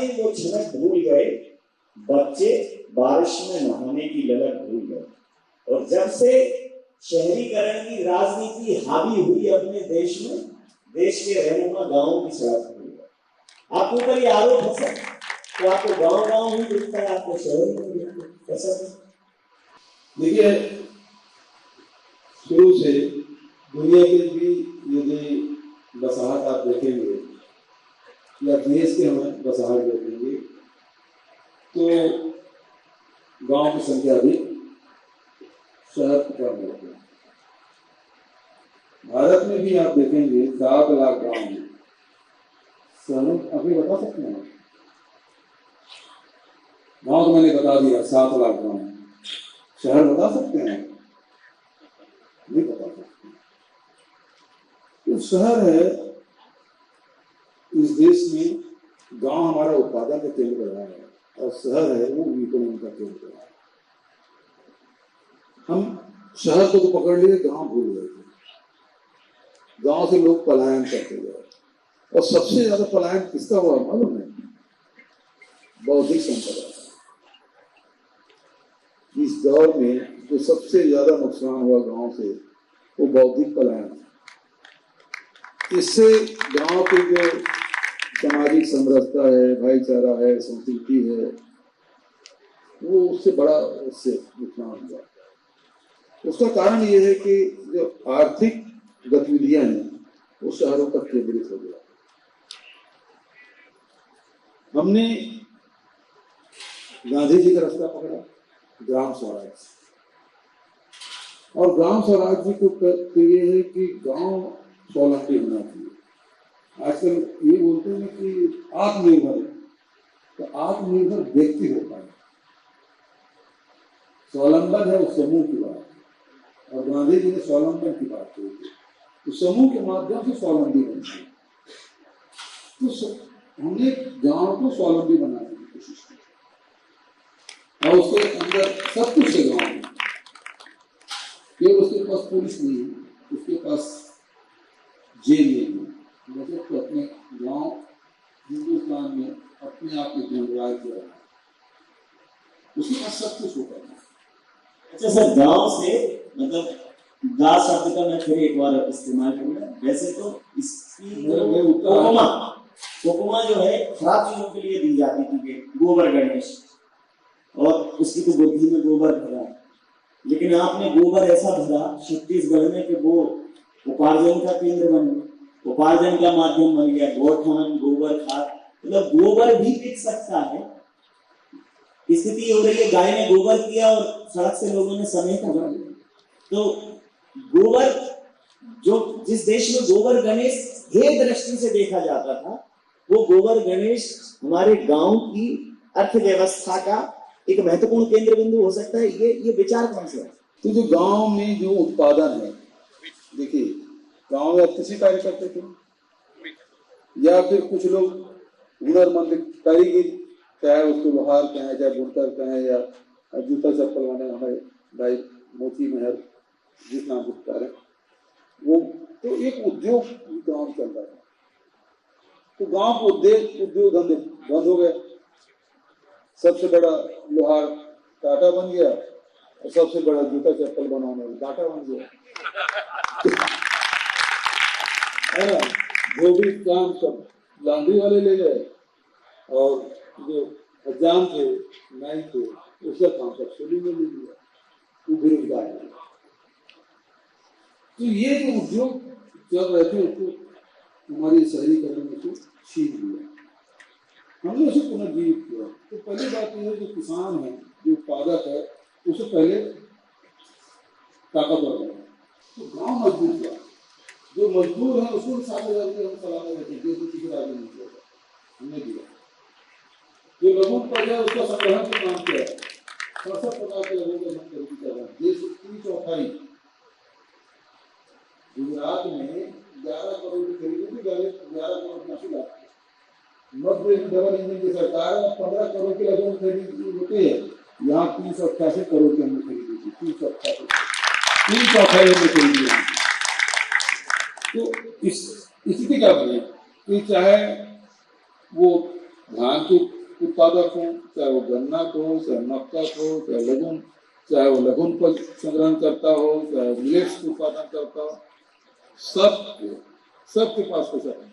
में वो छनक भूल गए, बच्चे बारिश में नहाने की ललक भूल गए। और जब से शहरीकरण की राजनीति हावी हुई अपने देश में, देश के रहनुमा गांवों की सड़क भूल गए। आपके ऊपर ये आरोप है सर, तो आपको गांव गांव ही दिखता है, आपको शहर में नहीं दिखता, ऐसा नहीं। देखिए, शुरू से दुनिया की भी यदि बसाहट आप देखेंगे या देश के हमें बसाहट देखेंगे तो गांव की संख्या भी शहर की कम होती है। भारत में भी आप देखेंगे 7 लाख गांव हैं। शहरों अभी बता सकते हैं गांव तो मैंने बता दिया 7 लाख गांव, शहर बता सकते हैं? नहीं बता सकते। तो शहर है इस देश में, गांव हमारा उत्पादन का केंद्र रहा है और शहर है वो विपणन का केंद्र रहा है। हम शहर को तो पकड़ लिए, गांव भूल गए थे। गांव से लोग पलायन करते गए और सबसे ज्यादा पलायन किसका हुआ मालूम है? बौद्धिक संपदा। इस दौर में जो सबसे ज्यादा नुकसान हुआ गांव से वो बौद्धिक पलायन। इससे गांव की जो सामाजिक समरसता है, भाईचारा है, संस्कृति है, वो उससे बड़ा उससे नुकसान हुआ। उसका कारण ये है कि जो आर्थिक गतिविधियां हैं वो शहरों तक केंद्रित हो गया। हमने गांधी जी का रास्ता पकड़ा, ग्राम स्वराज। और ग्राम स्वराज जी को ये है कि गांव स्वावलंबी होना चाहिए। आजकल ये बोलते हैं कि आत्मनिर्भर, तो आत्मनिर्भर व्यक्ति होता है, स्वावलंबन है उस समूह की बात। और गांधी जी ने स्वावलंबन की बात की थी, तो समूह के माध्यम से स्वावलंबी बनते हैं। तो हमने गांव को स्वावलंबी बनाने की कोशिश की और उसके अंदर सब कुछ है गांव में। केवल उसके पास पुलिस नहीं है, उसके पास जेल नहीं है, जैसे तो अपने गांव हिंदुस्तान में अपने आप में गणराज्य किया है, उसके पास सब कुछ होता है। अच्छा सर, गांव से मतलब गा शब्द का मैं फिर एक बार इस्तेमाल करूंगा। वैसे तो इसकी कोकोमा जो है खराब चीजों के लिए दी जाती थी, गोबर गणेश, और उसकी तो बुद्धि में गोबर भरा। लेकिन आपने गोबर ऐसा भरा छत्तीसगढ़ में कि वो उपार्जन का केंद्र बन गया, उपार्जन का माध्यम बन गया। गोठान, गोबर खाद, मतलब गोबर भी बिक सकता है। स्थिति हो रही है, गाय ने गोबर किया और सड़क से लोगों ने समेत हटा लिया। तो गोबर, जो जिस देश में गोबर गणेश हे दृष्टि से देखा जाता था, वो गोबर गणेश हमारे गांव की अर्थव्यवस्था का एक महत्वपूर्ण केंद्र बिंदु हो सकता है। ये विचार कौन सा है? तो जो गांव में जो उत्पादन है, देखिए गांव में कृषि कार्य करते थे या फिर कुछ लोग हुनरमंद कारीगर, चाहे उसको लोहार कहें, चाहे बुनकर कहें, या जूता चप्पल वाले हमारे भाई मोती मेहर जिस नाम से है वो, तो एक उद्योग गांव चल रहा था। तो गांव को उद्योग धंधे बंद हो गए। सबसे बड़ा लोहार टाटा बन गया और सबसे बड़ा जूता चप्पल बनाने वाला टाटा बन गया, है ना। जो भी काम सब लांडी वाले ले गए और जो हजाम थे, नाई थे, उसका काम सब सोली में ले लिया, वो बेरोजगार है। तो ये जो उद्योग चल रहे थे उसको हमारी शहरीकरण में तो छीन लिया, हमने उसे पुनर्जीवित किया। तो पहली बात यह है जो किसान है, जो उत्पादक है, उसे पहले ताकतवर है। तो गांव मजबूत हुआ, जो मजदूर है उसको 7,000 रुपये हम सलाह देते हैं, जो किसी राज्य में नहीं होगा, हमने दिया। जो लघु उपज है उसका संग्रहण का काम किया, 67 प्रकार के लोगों को हम खरीदी कर रहे हैं। देश की 3/4 गुजरात में 11 करोड़ की खरीदी थी, 11 करोड़ 80 लाख। मध्य प्रदेश में डबल इंजन की सरकार है, 15 करोड़ की लगभग खरीदी होती है, यहाँ 388 करोड़ की हमने खरीदी थी। 3/4 हमने खरीदी। तो इस स्थिति क्या बनी कि चाहे वो धान की उत्पादक हो, चाहे वो गन्ना को हो, चाहे मक्का को हो, चाहे वो लघुन पर संग्रहण करता हो, चाहे मिलेट्स उत्पादन करता हो, सबके पास पैसा नहीं।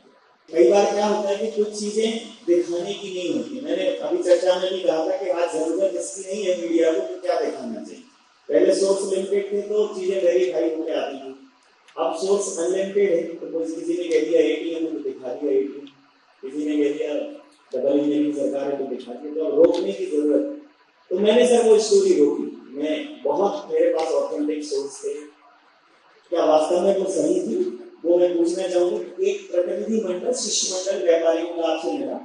कई बार क्या होता है कि कुछ चीजें दिखाने की नहीं होती। मैंने अभी चर्चा में भी कहा था कि आज जरूरत इसकी नहीं है मीडिया को कि क्या दिखाना चाहिए। पहले सोर्स लिमिटेड थे तो चीजें वेरीफाई होकर आती थी, अब सोर्स अनलिमिटेड है तो किसी ने कह दिया एटीएम तो दिखा दिया एटीएम, किसी ने कह दिया डबल इंजन की सरकार है तो दिखा दिया, तो अब रोकने की जरूरत है। तो मैंने सर वो स्टोरी रोकी। मैं बहुत मेरे पास ऑथेंटिक सोर्स थे, क्या वास्तव में वो सही थी वो मैं पूछना चाहूंगी। एक प्रतिनिधि मंडल शिष्टमंडल व्यापारियों का आपसे मिला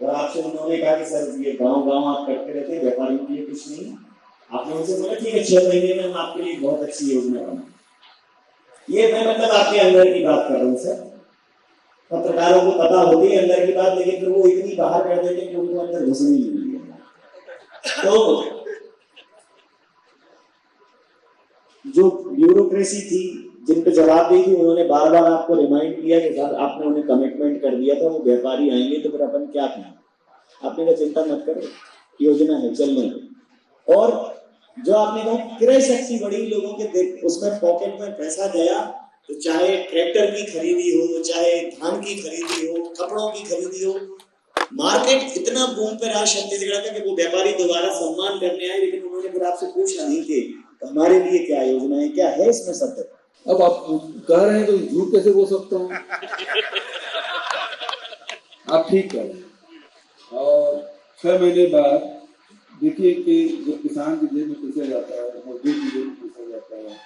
और आपसे उन्होंने कहा कि सर ये गांव आप करते रहते हैं, व्यापारियों के लिए कुछ नहीं है। आपने उनसे बोला ठीक है 6 महीने में हम आपके लिए बहुत अच्छी योजना बनाएंगे। ये मैं मतलब आपके अंदर की बात कर रहा हूँ सर। पत्रकारों को पता होती है अंदर की बात, लेकिन फिर वो इतनी बाहर कर देते कि उनको अंदर घुसने नहीं मिलती। तो जो ब्यूरोक्रेसी थी, जिन पे जवाब दी थी, उन्होंने बार बार आपको रिमाइंड किया कि सर आपने उन्हें कमिटमेंट कर दिया था, वो व्यापारी आएंगे तो फिर अपन क्या करें। आपने कहा चिंता मत करो, योजना है चलने दो। और जो आपने कहा क्रय शक्ति बढ़ी लोगों के, उसमें पॉकेट में पैसा गया, तो चाहे ट्रैक्टर की खरीदी हो, चाहे धान की खरीदी हो, कपड़ों की खरीदी हो, मार्केट इतना बूम पे रहा छत्तीसगढ़ का कि वो व्यापारी दोबारा सम्मान करने आए, लेकिन उन्होंने फिर आपसे पूछा नहीं कि हमारे लिए क्या योजना है, क्या है इसमें सत्य। अब आप कह रहे हैं तो झूठ कैसे बोल सकता हूँ? आप ठीक कह रहे हैं। और 6 महीने बाद देखिए कि जब किसान की जेब में पैसा जाता है, मजदूर की जेब में पैसा जाता है,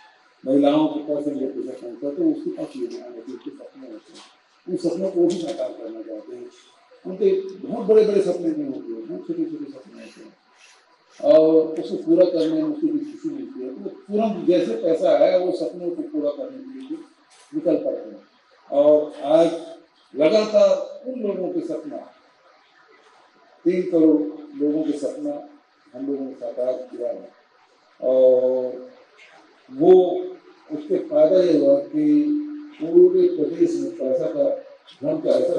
महिलाओं के पास जब पैसा पहुंचता है तो उसके पास योजना होती है, उसके सपने होते हैं। उन सपनों को भी साकार करना चाहते हैं। उनके बहुत बड़े बड़े सपने नहीं होते हैं, बहुत छोटे छोटे सपने होते हैं और उसको पूरा करने में उसकी खुशी मिलती है। तो तुरंत जैसे पैसा है वो सपनों को पूरा करने के लिए निकल पड़ते हैं। और आज लगातार उन लोगों के सपना, 3 करोड़ लोगों के सपना हम लोगों ने साकार किया है। और वो उसके फायदा ये हुआ कि पूरे प्रदेश में पैसा का, धन का ऐसा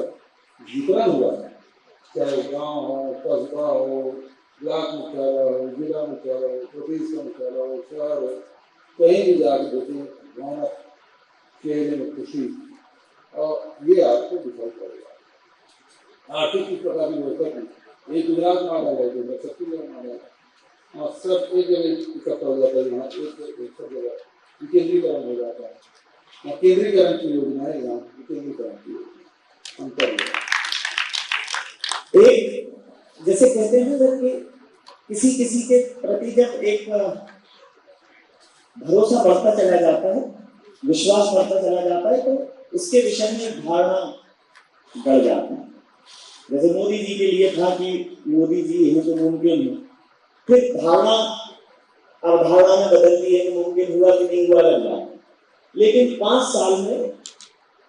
वितरण हुआ है, चाहे गांव हो, कस्बा हो, ब्लॉक मुख्यालय हो, जिला मुख्यालय हो, प्रदेश का मुख्यालय हो, शहर हो, कहीं भी जाकर देखें गाँव चेहरे में खुशी। और ये आपको दिखाई पड़ेगा। आर्थिक किस प्रकार की व्यवस्था की, एक गुजरात में आ रहा है, छत्तीसगढ़ में आ रहा है, और सब एक जगह इकट्ठा हो जाता है। यहाँ सब जगह विकेंद्रीकरण हो जाता है। केंद्रीकरण की योजना है, यहाँ विकेंद्रीकरण की योजना अंतर। एक जैसे कहते हैं सर कि किसी के प्रति जब एक भरोसा बढ़ता चला जाता है, विश्वास बढ़ता चला जाता है, तो उसके विषय में धारणा बढ़ जाती है। जैसे मोदी जी के लिए था कि मोदी जी है तो मुमकिन है, फिर धारणा अवधारणा में बदलती है कि मुमकिन हुआ कि नहीं हुआ लग रहा है। लेकिन 5 साल में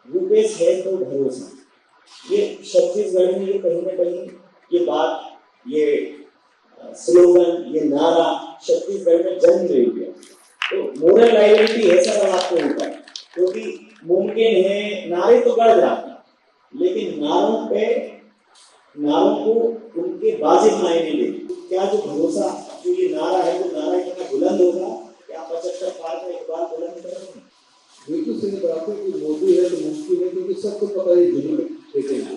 रूपेश है तो भरोसा, ये छत्तीसगढ़ में ये कहीं ना कहीं ये बात, ये स्लोगन, ये नारा छत्तीसगढ़ में जन्म ले लिया। तो मोरल लायबिलिटी है सर आपको ऊपर, क्योंकि मुमकिन है नारे तो गढ़ जाते हैं, लेकिन नारों को उनके वाजिब मायने दे। क्या जो भरोसा, जो ये नारा है, वो नारा इतना बुलंद होगा कि आप 75 साल में एक बार बुलंद करेंगे। बिल्कुल सही बात है कि मोदी है तो मुमकिन है, क्योंकि सबको पता है जनरल देखेंगे,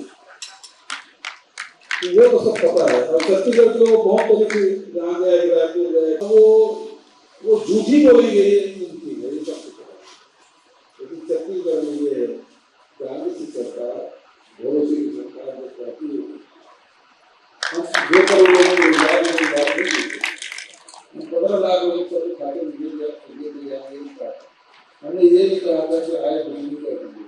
वो तो सब पता है। और छत्तीसगढ़ के लोग बहुत तरह से जहाँ गए, रायपुर गए, वो झूठी बोलेंगे, ये मुमकिन है, ये सबको पता है। लेकिन छत्तीसगढ़ में ये है कांग्रेस की सरकार, भरोसे की सरकार जब कहती है, हम 2 करोड़ लोगों को रोजगार में बात नहीं करते, हम 15 लाख लोग सबके खाते में दिए। हमने ये नहीं कहा था कि आय दोगुनी कर देंगे,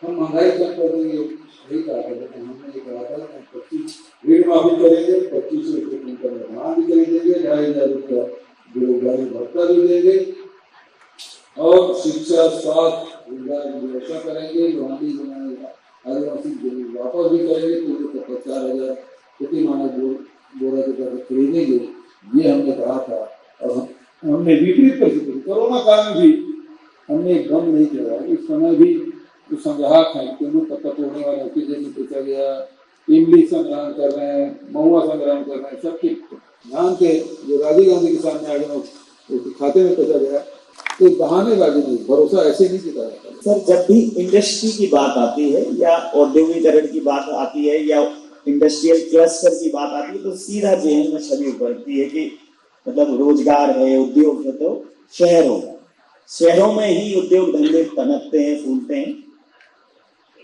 हम महंगाई कम कर देंगे, नहीं कहा था। लेकिन हमने ये कहा था कि 25 ऋण माफी करेंगे, 2500 रुपये क्विंटल धान भी खरीदेंगे, 2500 रुपया बेरोजगारी भत्ता भी देंगे, और शिक्षा, स्वास्थ्य, रोजगार की व्यवस्था करेंगे, लोहानी आदिवासी वापस भी करेंगे, तो 4,000 प्रति मानक बोरा के खरीदेंगे, ये हमने कहा था। और हमने विपरीत परिस्थिति, कोरोना काल में भी हमने बंद नहीं किया। उस समय भी जो संग्राहक है, केंद्र पत्ता तोड़ने वाले के जेब में पैसा गया, इमली संग्रहण कर रहे हैं, महुआ संग्रहण कर रहे हैं, सबके ध्यान से जो राजीव गांधी के सामने आ गया उसके खाते में पैसा गया। तो बहानेबाजी नहीं, भरोसा ऐसे नहीं जीता जाता। सर, जब भी इंडस्ट्री की बात आती है या औद्योगिकरण की बात आती है या इंडस्ट्रियल क्लस्टर की बात आती है तो सीधा जेहन में छवि उभरती है कि मतलब रोजगार है, उद्योग है तो शहर होगा, शहरों में ही उद्योग धंधे पनपते हैं, फूलते हैं।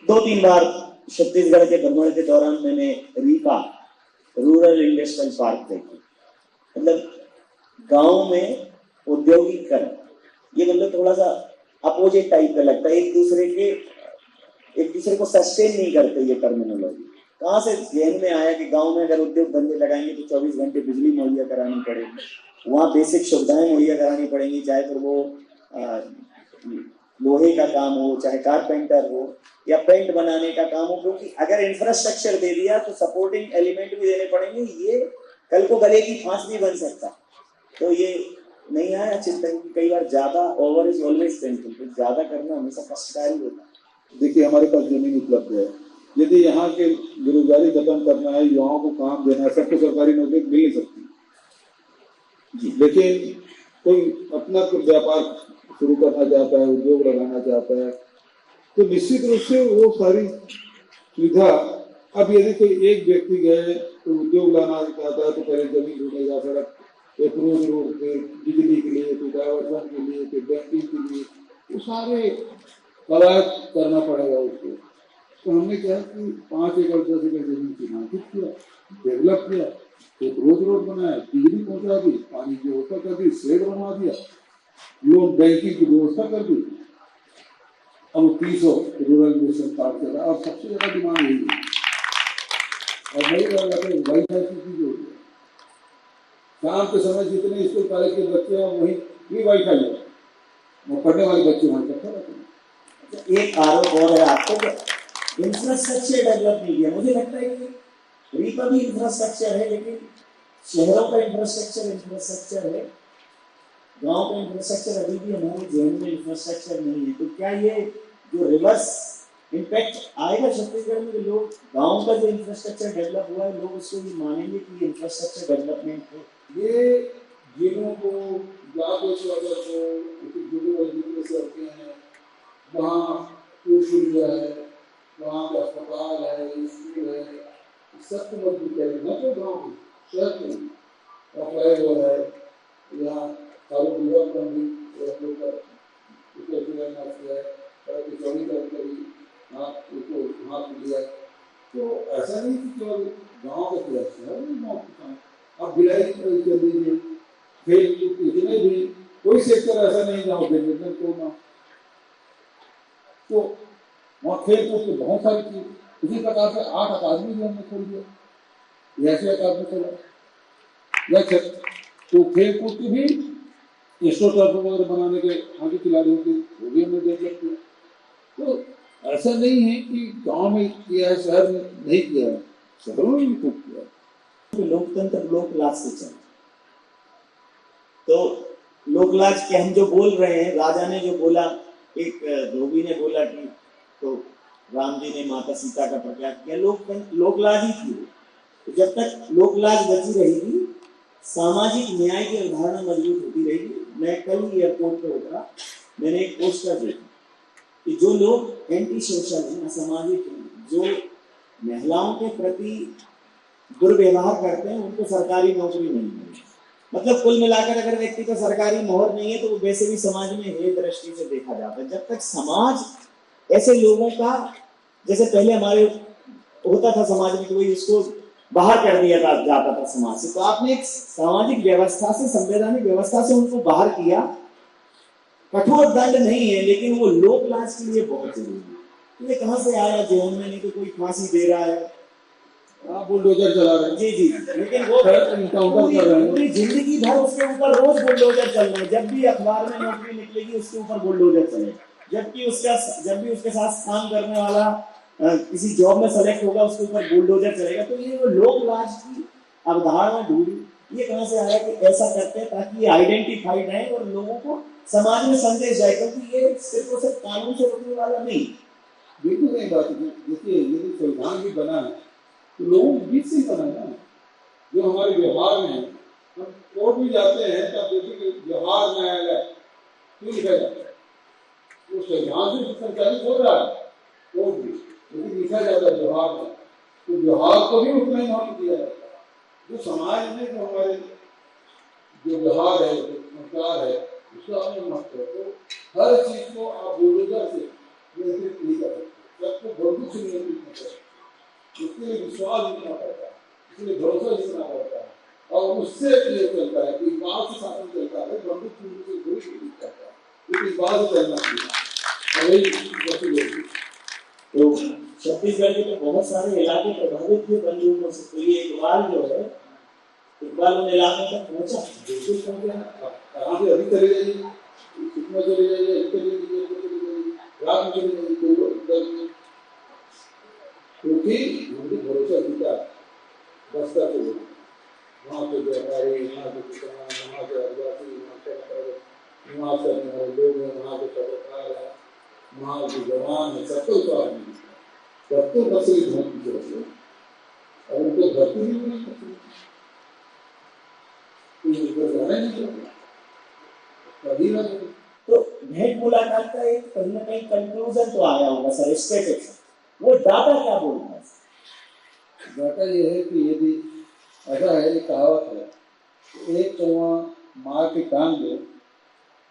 2-3 बार छत्तीसगढ़ के भ्रमण के दौरान मैंने रीपा रूरल इंडस्ट्रियल पार्क देखी। मतलब गांव में औद्योगिकरण ये मतलब थोड़ा सा अपोजिट टाइप का लगता है, एक दूसरे को सस्टेन नहीं करते ये टर्मिनोलॉजी। कहाँ से ध्यान में आया कि गांव में अगर उद्योग धंधे लगाएंगे तो 24 घंटे बिजली मुहैया करानी पड़ेगी, वहाँ बेसिक सुविधाएं मुहैया करानी पड़ेंगी, चाहे फिर वो लोहे का काम हो, चाहे कारपेंटर हो या पेंट बनाने का काम हो, क्योंकि अगर इंफ्रास्ट्रक्चर दे दिया तो सपोर्टिंग एलिमेंट भी देने पड़ेंगे। ये कल को गले की फांस भी बन सकता। तो ये नहीं आया चिंतन की कई बार ज्यादा ओवर इज ऑलवेज पेनफुल, तो ज्यादा करना हमेशा कष्टकारी होता है। देखिए हमारे पास जमीन उपलब्ध है, यदि यहाँ के बेरोजगारी खत्म करना है, युवाओं को काम देना है, सबको सरकारी नौकरी मिल नहीं सकती जी। लेकिन कोई अपना कोई व्यापार शुरू करना चाहता है, उद्योग लगाना चाहता है, तो निश्चित रूप से वो सारी सुविधा। अब यदि कोई एक व्यक्ति गए तो उद्योग लाना चाहता है तो पहले जमीन ढूंढेगा, सड़क रोड के बिजली के लिए, तो डाइवर्सन के लिए, तो बैंकिंग के लिए, वो सारे कवायद करना पड़ेगा उसको। तो हमने क्या कि 5 एकड़ 10 एकड़ जमीन चिन्हांकित किया, डेवलप किया, तो रोड बनाया, बिजली पहुंचा दी, पानी की व्यवस्था कर दी, शेड बनवा दिया, लोन बैंकिंग की व्यवस्था कर दी। अब 300 रूरल इंडस्ट्रियल पार्क चला और सबसे ज्यादा डिमांड हुई है। और वही वाईफाई की चीज होती है, शाम के समय जितने स्कूल कॉलेज के बच्चे हैं वही भी वाईफाई है, वो पढ़ने वाले बच्चे वहां इकट्ठा रहते हैं। एक आरोप और है आपको कि इंफ्रास्ट्रक्चर डेवलप नहीं किया। मुझे लगता है कि रीपा भी इंफ्रास्ट्रक्चर है, लेकिन शहरों का इंफ्रास्ट्रक्चर है, गांव का इंफ्रास्ट्रक्चर अभी भी हमारे जेहन में इंफ्रास्ट्रक्चर नहीं है। तो क्या ये जो रिवर्स इम्पैक्ट आएगा छत्तीसगढ़ में, लोग गांव का जो इंफ्रास्ट्रक्चर डेवलप हुआ है लोग उसको भी मानेंगे कि ये इंफ्रास्ट्रक्चर डेवलपमेंट है? ये जिलों को अगर हैं, वहाँ है, वहाँ का अस्पताल है, स्कूल है, सबको मजबूत करें, न तो गाँव में, शहर में वो है, यहाँ चालू विभाग भी हाथ लिया। तो ऐसा नहीं कि केवल गाँव का किया, शहर में गाँव किसान अब भिलाई चल दीजिए, खेल इतने भी कोई सेक्टर ऐसा नहीं जहाँ डेवलपमेंट को ना, तो वहाँ खेल कूद के बहुत सारी चीज। इसी प्रकार से 8 अकादमी भी हमने खोल दिया, ऐसे अकादमी खोला या तो खेल कूद की भी स्टोर वगैरह बनाने के आगे खिलाड़ियों की वो भी हमने डेवलप किया। तो ऐसा नहीं है कि गांव में किया है, शहर में नहीं किया है, शहरों में भी खूब किया है। लोकतंत्र लोकलाज से चला, तो लोकलाज के हम जो बोल रहे हैं, राजा ने जो बोला, एक धोबी ने बोला कि तो राम जी ने माता सीता का प्रत्याग किया, लोकलाज ही थी। तो जब तक लोकलाज बची रहेगी, सामाजिक न्याय की अवधारणा मजबूत होती रहेगी। मैं कल ही एयरपोर्ट पे उतरा, मैंने एक पोस्टर देखा कि जो लोग एंटी सोशल हैं, असामाजिक हैं, जो महिलाओं के प्रति दुर्व्यवहार करते हैं, उनको सरकारी नौकरी नहीं मिलती। मतलब कुल मिलाकर अगर व्यक्ति को सरकारी मोहर नहीं है तो वो वैसे भी समाज में हे दृष्टि से देखा जाता है। जब तक समाज ऐसे लोगों का, जैसे पहले हमारे होता था समाज में, कोई उसको बाहर कर दिया जाता था समाज से, तो आपने एक सामाजिक व्यवस्था से, संवैधानिक व्यवस्था से उनको बाहर किया। कठोर दंड नहीं है, लेकिन वो लोक लाज के लिए बहुत जरूरी है। ये कहाँ से आया जेल में? नहीं तो कोई फांसी दे रहा है, बुलडोजर चला रहे हैं, जी, लेकिन वो पूरी जिंदगी भर उसके ऊपर रोज बुलडोजर चल रहे हैं। जब भी अखबार में नौकरी निकलेगी उसके ऊपर बुलडोजर चलेगा, जब भी उसके साथ काम करने वाला किसी जॉब में सेलेक्ट होगा उसके ऊपर बुलडोजर चलेगा। तो ये लोक लाज की अवधारणा ढूंढी, ये कहाँ से आया कि ऐसा करते हैं ताकि ये आइडेंटिफाइड रहे और लोगों को समाज में संदेश जाए, क्योंकि ये सिर्फ और सिर्फ कानून से रोकने वाला नहीं। बिल्कुल नहीं बात। देखिए यदि संविधान भी बना है तो लोगों के बीच से ही बना है ना। जो हमारे व्यवहार में है, हम कोर्ट भी जाते हैं तब देखिए कि व्यवहार न्यायालय क्यों लिखा जाता है, वो संविधान से संचालित हो रहा है कोर्ट भी, लेकिन लिखा जाता है व्यवहार में, तो व्यवहार को भी उतना ही महत्व दिया जाता है। जो समाज में जो हमारे जो व्यवहार है, जो संस्कार है, उसका अपने महत्व है। तो हर चीज को आप बुलडोजर से नियंत्रित नहीं कर सकते, सबको बंदूक से नियंत्रित नहीं कर सकते। उसके लिए विश्वास जितना पड़ता है, इसलिए भरोसा जितना पड़ता है, और उससे ये चलता है कि विश्वास से शासन चलता है, बंदूक से कोई नहीं करता है, तो विश्वास से चलना चाहिए। तो छत्तीसगढ़ के तो बहुत सारे इलाके प्रभावित हुए बंदूकों से, तो ये इकबाल जो है, इकबाल उन इलाकों तक पहुंचा, बिल्कुल पहुंचा। कहाँ से अभी चले जाइए, कितना चले जाइए, अभी चले जाइए, रात में चले जाइए, क्योंकि उनकी भरोसा जीता बस्ता से वहाँ के व्यापारी, वहाँ के किसान, वहाँ के आदिवासी, वहाँ से करने वाले लोग हैं, वहाँ के पत्रकार हैं, वहाँ के जवान है, सबको विश्वास नहीं, सबको नस्ली धन की जरूरत है, और उनको भर्ती नहीं होनी चाहिए, तो भेंट मुलाकात का एक कहीं ना कहीं कंक्लूजन तो आया होगा सर, स्टेटिक वो डाटा क्या बोल रहा है? डाटा ये है कि यदि ऐसा है, एक कहावत है, एक कौवा मार के टांग दो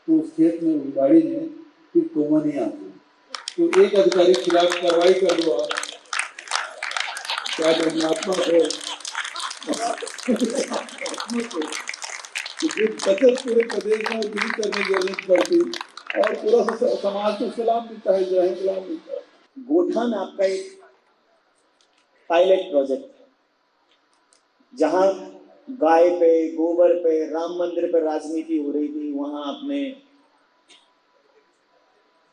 तो उस खेत में उबाड़ी में फिर कौवा नहीं आती, तो एक अधिकारी के खिलाफ कार्रवाई कर दो आप, क्या धर्मात्मक है, बचत पूरे प्रदेश में गिरी करने की जरूरत पड़ती, और पूरा समाज को सलाम मिलता है, जय सलाम मिलता है। गोठा में आपका एक पायलट प्रोजेक्ट है, जहां गाय पे, गोबर पे, राम मंदिर पे राजनीति हो रही थी, वहां आपने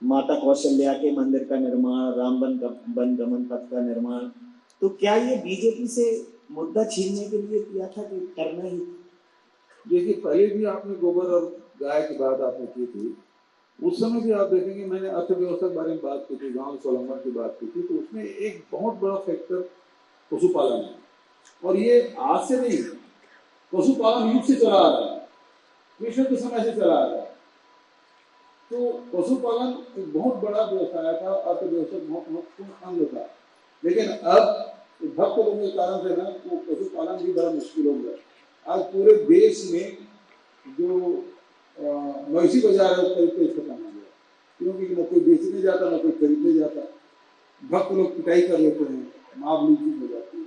माता कौशल्या के मंदिर का निर्माण, राम वन गमन पथ का निर्माण, तो क्या ये बीजेपी से मुद्दा छीनने के लिए किया था कि करना ही? देखिए, पहले भी आपने गोबर और गाय की बात आपने की थी, उस समय भी आप देखेंगे मैंने अर्थव्यवस्था के बारे में बात की थी, गांव स्वावलंबन की बात की थी, तो उसमें एक बहुत बड़ा फैक्टर पशुपालन है, और ये आज से नहीं, पशुपालन युग से चला आ रहा है, विश्व के समय से चला आ रहा है। तो पशुपालन एक बहुत बड़ा व्यवसाय था, अर्थव्यवस्था बहुत महत्वपूर्ण अंग था, लेकिन अब भक्त लोगों के कारण से ना तो पशुपालन भी बड़ा मुश्किल हो गया। आज पूरे देश में जो मवेशी बाजार है उसका खत्म हो गया, क्योंकि न कोई बेचने जाता, न कोई खरीदने जाता, भक्त लोग पिटाई कर लेते हैं, माव लीचिंग हो जाती है,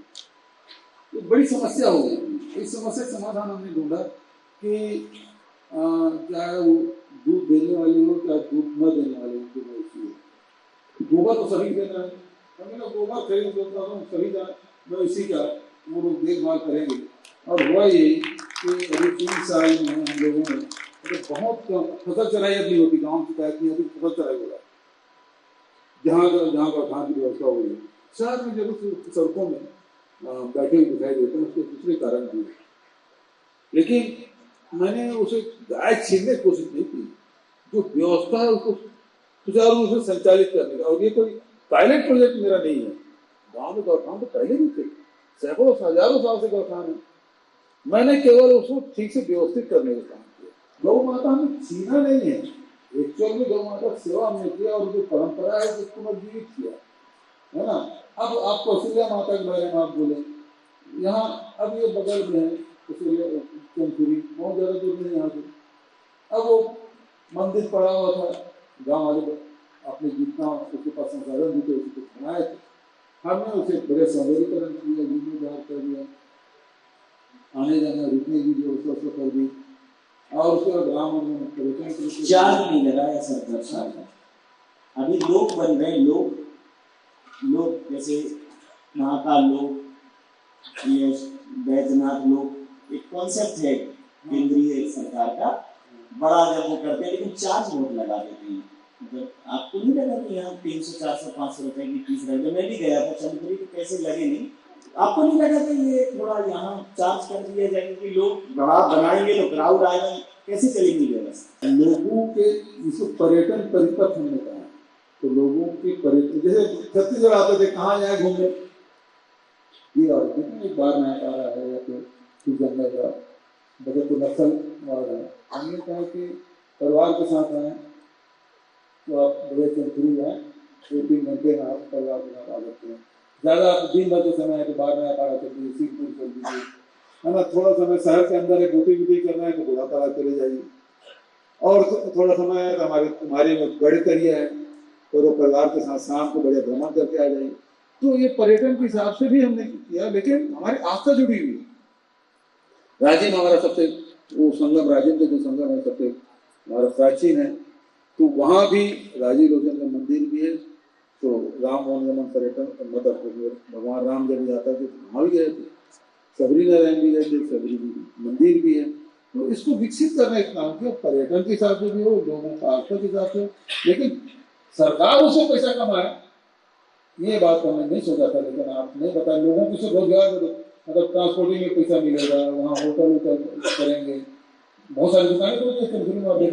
तो बड़ी समस्या हो गई। इस समस्या का समाधान हमने ढूंढा कि चाहे वो दूध देने वाली हो, चाहे दूध न देने वाली हो, जो मवेशी हो, गोबर तो सभी देना है, हमें ना गोबर खरीद देता हूँ, सभी का मवेशी का वो लोग देखभाल करेंगे। और हुआ ये कि अभी 3 साल में हम लोगों ने तो बहुत फसल चराई अब नहीं होती, गाँव की टाइप नहीं होती, फसल चराई हो रहा है, जहाँ का खान की व्यवस्था हो रही है। शहर में जरूर सड़कों में बैठे हुए दिखाई देते हैं, उसके दूसरे कारण भी, लेकिन मैंने उसे गाय छीनने की कोशिश नहीं की, जो व्यवस्था है उसको सुचारू रूप से संचालित करने का। और ये कोई पायलट प्रोजेक्ट मेरा नहीं है, गाँव में गौठान तो पहले भी थे, सैकड़ों हजारों साल से गौठान है, मैंने केवल उसको ठीक से व्यवस्थित करने का काम किया। गौ माता हमें छीना नहीं है, एक्चुअल में गौ माता सेवा हमने किया, और जो परंपरा है उसको पुनर्जीवित किया है ना। अब आप कौशल्या माता के बारे में आप बोले, यहाँ अब ये बगल में है चंदपुरी, बहुत ज्यादा दूर नहीं यहाँ से। अब वो मंदिर पड़ा हुआ था, गाँव वाले अपने जितना उसके पास संसाधन भी थे उसको बनाए थे, हमने उसे बड़े सौंदर्यीकरण किया, जीर्णोद्धार कर दिया, आने जाने रुकने की व्यवस्था कर दी, और उसके बाद राम पर्यटन चार्ज नहीं लगाया सरकार साहब। अभी लोग बन रहे, लोग जैसे महाकाल लोग, ये बैजनाथ लोग, एक कॉन्सेप्ट है केंद्रीय सरकार का, बड़ा जब वो करते हैं, लेकिन चार्ज बहुत लगा देते हैं। मतलब आपको नहीं लगा कि यहाँ 300, 400, 500 रुपए की फीस लगे? मैं भी गया था चंदपुरी, तो पैसे लगे नहीं, आपको नहीं लगा कि ये थोड़ा यहाँ चार्ज कर दिया जाएगा कि लोग बड़ा बनाएंगे तो क्राउड आएगा, कैसे चलेगी व्यवस्था? लोगों के जिसको पर्यटन परिपथ हमने कहा, तो लोगों के पर्यटन, जैसे छत्तीसगढ़ आते थे, कहाँ जाए घूमने, ये और बार नहीं आ रहा है या फिर जनता का बजट को नक्सल वाला है। हमने कहा कि परिवार के साथ रहें तो आप बजट से फ्री जाएँ, 2-3 घंटे में आप परिवार के साथ आ सकते हैं। ज़्यादा आप दिन भर के समय है तो बाहर में आप आ चल दीजिए, सिंहपुर चल दीजिए, है ना। थोड़ा समय शहर के अंदर है, बोटिंग वोटिंग करना है तो बूढ़ा तालाब चले जाइए। और थोड़ा समय है तो हमारे बड़े तरिया है तो वो परिवार के साथ शाम को बड़े भ्रमण करके आ जाइए। तो ये पर्यटन के हिसाब से भी हमने किया, लेकिन हमारी आस्था जुड़ी हुई है। राजिम हमारा सबसे वो संगम, राजिम का जो संगम है सबसे हमारा प्राचीन है, तो वहाँ भी राजीव लोचन का मंदिर भी है। तो राम वनगमन पर्यटन मतलब भगवान राम जब जाता थे तो वहाँ भी गए थे, सबरी नारायण भी गए थे, सबरी मंदिर भी है। तो इसको विकसित करना इतना हो कि पर्यटन के हिसाब से भी हो, लोगों का आस्था के हिसाब से, लेकिन सरकार उससे पैसा कमाए ये बात तो हमने नहीं सोचा था। लेकिन आपने बताया लोगों को सिर्फ रोजगार मतलब ट्रांसपोर्टिंग में पैसा मिलेगा, वहाँ होटल करेंगे, बहुत सारी दुकानें तो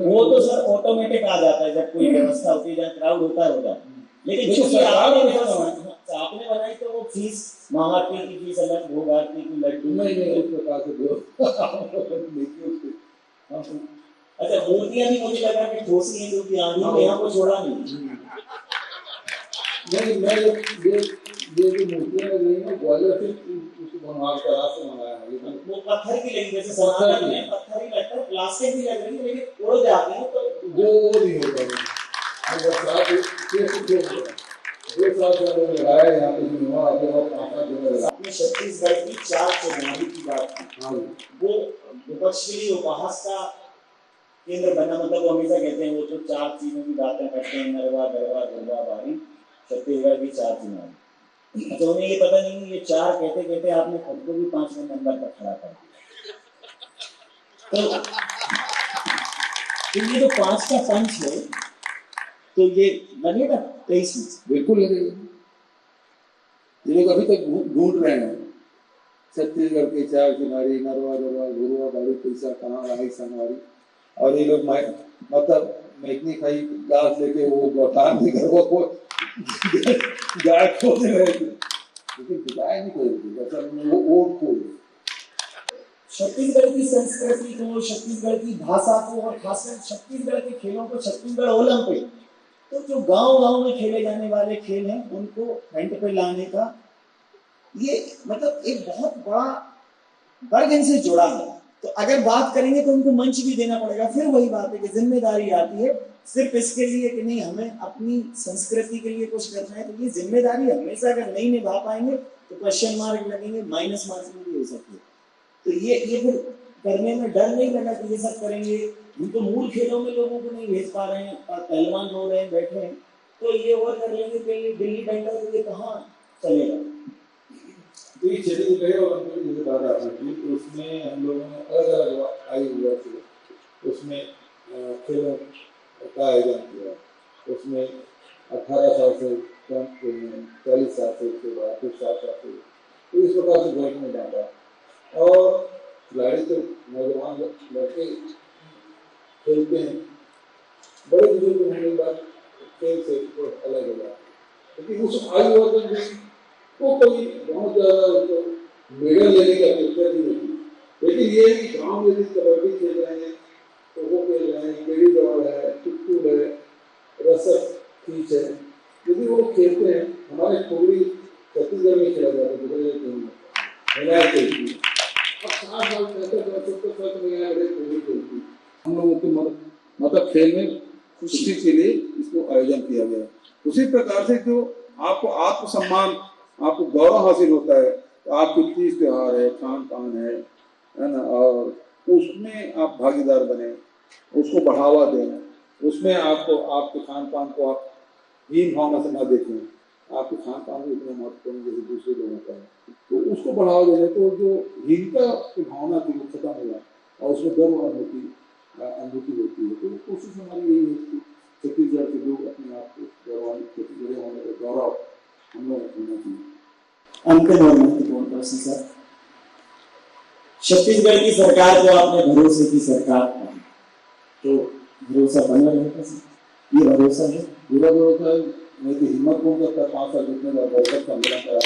वो तो सर ऑटोमेटिक आ जाता है जब कोई व्यवस्था होती है, जहाँ क्राउड होता है। लेकिन चूंकि आपने बनाई तो वो फीस, महाआरती की फीस अलग, भोग आरती की लड्डू नहीं उस प्रकार से अच्छा मूर्तियां भी मुझे लगा कि ठोसी है क्योंकि आंधी में यहाँ को छोड़ा नहीं। मैं ये जो मूर्तियां लग रही है ग्वालियर से उसको बनवाल का रास्ता मंगाया है, लेकिन वो पत्थर की लगी, जैसे पत्थर में पत्थर ही लगता है, प्लास्टिक भी लग रही है लेकिन उड़ जाते हैं तो वो नहीं होता है। अगर साथ एक 2 साल से लोग लगाया यहाँ पे जो आगे और 5-7 जगह लगा। अपने छत्तीसगढ़ की 4 चुनावी की बात की, हाँ वो विपक्ष के लिए उपहास का केंद्र बना। मतलब वो हमेशा कहते हैं वो तो 4 चीजों की बातें करते हैं, नरवा गरवा गरवा बारी, छत्तीसगढ़ की 4 चुनावी। तो उन्हें ये पता नहीं ये 4 कहते कहते आपने खुद को भी 5वें नंबर पर खड़ा कर दिया। तो ये जो 5 का पंच है तो ये लगेगा 23 में बिल्कुल लगेगा। ये लोग अभी तक ढूंढ रहे हैं छत्तीसगढ़ के 4 चुनावी, नरवा गरवा घुरवा बारी पैसा कहाँ आई संगवारी, और ये लोग मतलब मैकनी खाई गाछ लेके वो गौठान में घर को गाय खोद रहे थे, लेकिन गाय नहीं खोद रही, असल में वो वोट खोद रहे। छत्तीसगढ़ की संस्कृति को, छत्तीसगढ़ की भाषा को और खासकर छत्तीसगढ़ के खेलों को, छत्तीसगढ़ ओलंपिक, तो जो गांव-गांव में खेले जाने वाले खेल हैं उनको फ्रंट पे लाने का ये मतलब एक बहुत बड़ा वर्ग इनसे जुड़ा है। तो अगर बात करेंगे तो उनको मंच भी देना पड़ेगा। फिर वही बात है कि जिम्मेदारी आती है सिर्फ इसके लिए कि नहीं हमें अपनी संस्कृति के लिए कुछ करना है, तो ये जिम्मेदारी हमेशा अगर नहीं निभा पाएंगे तो क्वेश्चन मार्क लगेंगे, माइनस मार्किंग भी हो सकती है। तो ये फिर करने में डर नहीं लगा कि ये सब करेंगे, हम तो मूल खेलों में लोगों को नहीं भेज पा रहे हैं और पहलवान हो रहे हैं बैठे हैं, तो ये और कर लेंगे कि ये दिल्ली डंडा तो ये कहाँ चलेगा। तो ये छत्तीसगढ़ ओलंपिक की बात आपने की, तो उसमें हम लोगों ने अलग-अलग आयु वर्ग से उसमें खेलों का आयोजन किया। उसमें 18 साल से कम, 40 साल से, 60 साल से, तो इस प्रकार से वर्ग में बांटा। और खिलाड़ी तो नौजवान लड़के खेलते हैं, बड़े बुजुर्ग होने के बाद खेल से अलग हो जाते हैं, लेकिन उस आयु वर्ग में तो कोई बहुत ज़्यादा उसको मेडल लेने की अपेक्षा नहीं होती। लेकिन ये कि गाँव में यदि कबड्डी खेल रहे हैं, खो-खो खेल रहे हैं, बेड़ी दौड़ है, टुक्कू है, रस्सा खींच है, यदि वो खेलते हैं, हमारे खोबड़ी छत्तीसगढ़ में खेला जाता है, दूसरे कहीं नहीं खेलती। अब 60 साल 65 साल में यहाँ बड़े खोबड़ी खेलती। हम लोगों की मतलब खेल में खुशी के लिए इसको आयोजन किया गया। उसी प्रकार से जो आपको आत्मसम्मान, आपको गौरव हासिल होता है, तो आपके तीज त्योहार है, खान पान है ना, और उसमें आप भागीदार बने, उसको बढ़ावा दें, उसमें आपको आपके खान पान को आप हीन भावना से न देखें, आपके खान पान भी इतने महत्वपूर्ण जैसे दूसरे लोगों का है, तो उसको बढ़ावा देने तो जो हीनता की भावना थी वो खत्म हो जाए और उसमें गर्व अनुभूति होती है। तो कोशिश हमारी यही है कि छत्तीसगढ़ के लोग अपने आप को छत्तीसगढ़ होने का गौरव हम लोग होना चाहिए। अंतिम और महत्वपूर्ण प्रश्न सर, छत्तीसगढ़ की सरकार को आपने भरोसे की सरकार कहा, तो भरोसा बना रहेगा सर? ये भरोसा है, पूरा भरोसा है। मैं तो हिम्मत कौन करता 5 साल जितने बार बैठक सम्मेलन करा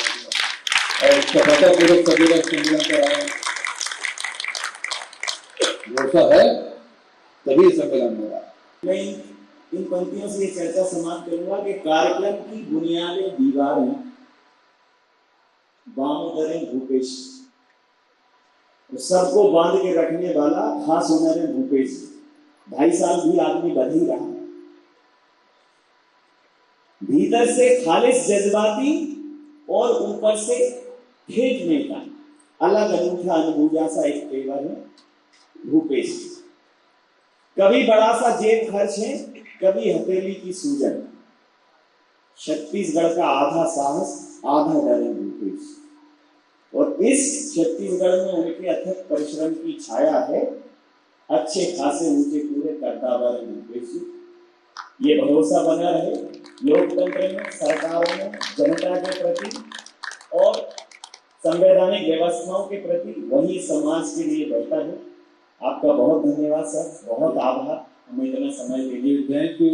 और सफलतापूर्वक सभी लोग सम्मेलन पर आए। ऐसा है तभी सम्मेलन हो रहा है। मैं इन पंक्तियों से ये चर्चा समाप्त करूंगा कि कार्यक्रम की बुनियादी दीवारें दामोदर भूपेश, सबको बांध के रखने वाला खास हुनर है भूपेश। 2.5 साल भी आदमी बध ही रहा, भीतर से खालिश जज्बाती और ऊपर से फेंकने का अलग अनूठा अनुभूजा सा एक तेवर है भूपेश। कभी बड़ा सा जेब खर्च है, कभी हथेली की सूजन। छत्तीसगढ़ का आधा साहस आधा डर है भूपेश, और इस छत्तीसगढ़ में उनके अथक परिश्रम की छाया है। अच्छे खासे ऊंचे पूरे कर्तावर है भूपेश। ये भरोसा बना रहे लोकतंत्र में, सरकारों में, जनता के प्रति और संवैधानिक व्यवस्थाओं के प्रति, वही समाज के लिए बेहतर है। आपका बहुत धन्यवाद सर, बहुत आभार हमें इतना समय देने। Thank you.